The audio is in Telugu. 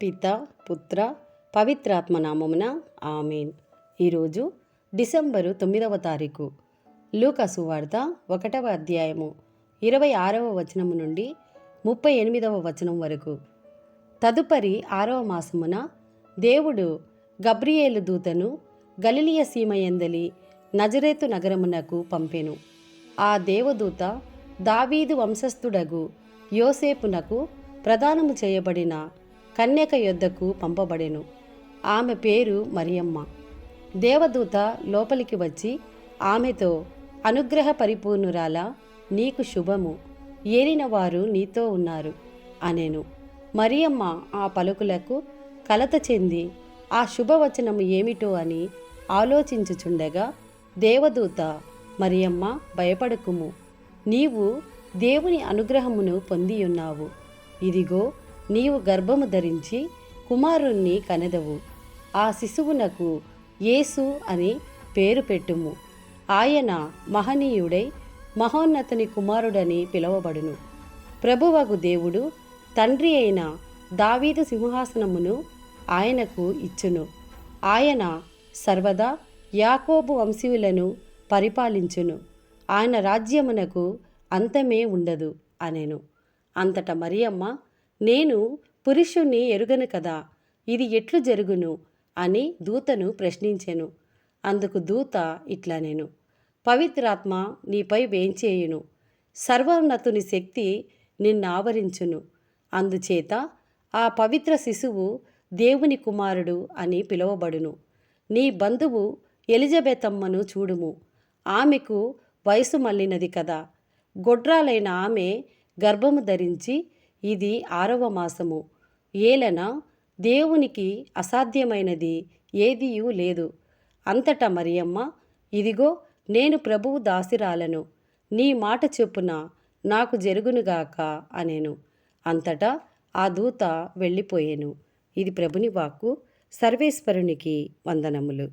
పిత పుత్ర పవిత్రాత్మ నామమున ఆమేన్. ఈరోజు డిసెంబరు 9వ తారీఖు. లూకా సువార్త 1వ అధ్యాయము 26వ వచనము నుండి 38వ వచనం వరకు. తదుపరి 6వ మాసమున దేవుడు గబ్రియేలు దూతను గలిలయ సీమయందలి నజరేతు నగరమునకు పంపెను. ఆ దేవదూత దావీదు వంశస్థుడగు యోసేపునకు ప్రదానము చేయబడిన కన్యక యొద్దకు పంపబడెను. ఆమె పేరు మరియమ్మ. దేవదూత లోపలికి వచ్చి ఆమెతో, అనుగ్రహ పరిపూర్ణురాలా, నీకు శుభము, ఏలిన వారు నీతో ఉన్నారు అనెను. మరియమ్మ ఆ పలుకులకు కలత చెంది ఆ శుభవచనము ఏమిటో అని ఆలోచించుచుండగా దేవదూత, మరియమ్మ, భయపడకుము, నీవు దేవుని అనుగ్రహమును పొందియున్నావు. ఇదిగో, నీవు గర్భము ధరించి కుమారుణ్ణి కనెదవు. ఆ శిశువునకు యేసు అని పేరు పెట్టుము. ఆయన మహనీయుడై మహోన్నతుని కుమారుడని పిలువబడును. ప్రభువగు దేవుడు తండ్రి అయిన దావీదు సింహాసనమును ఆయనకు ఇచ్చును. ఆయన సర్వదా యాకోబు వంశీయులను పరిపాలించును. ఆయన రాజ్యమునకు అంతమే ఉండదు అనెను. అంతట మరియమ్మ, నేను పురుషుణ్ణి ఎరుగను కదా, ఇది ఎట్లు జరుగును అని దూతను ప్రశ్నించెను. అందుకు దూత ఇట్లనెను, పవిత్రాత్మ నీపై వేంచేయును, సర్వోన్నతుని శక్తి నిన్నావరించును. అందుచేత ఆ పవిత్ర శిశువు దేవుని కుమారుడు అని పిలువబడును. నీ బంధువు ఎలిజబెతమ్మను చూడుము, ఆమెకు వయసు మళ్ళినది కదా. గొడ్రాలైన ఆమె గర్భము ధరించి ఇది 6వ మాసము. ఏలన దేవునికి అసాధ్యమైనది ఏదియూ లేదు. అంతటా మరియమ్మ, ఇదిగో, నేను ప్రభువు దాసిరాలను, నీ మాట చొప్పున నాకు జరుగునుగాక అనెను. అంతటా ఆ దూత వెళ్ళిపోయెను. ఇది ప్రభుని వాక్కు. సర్వేశ్వరునికి వందనములు.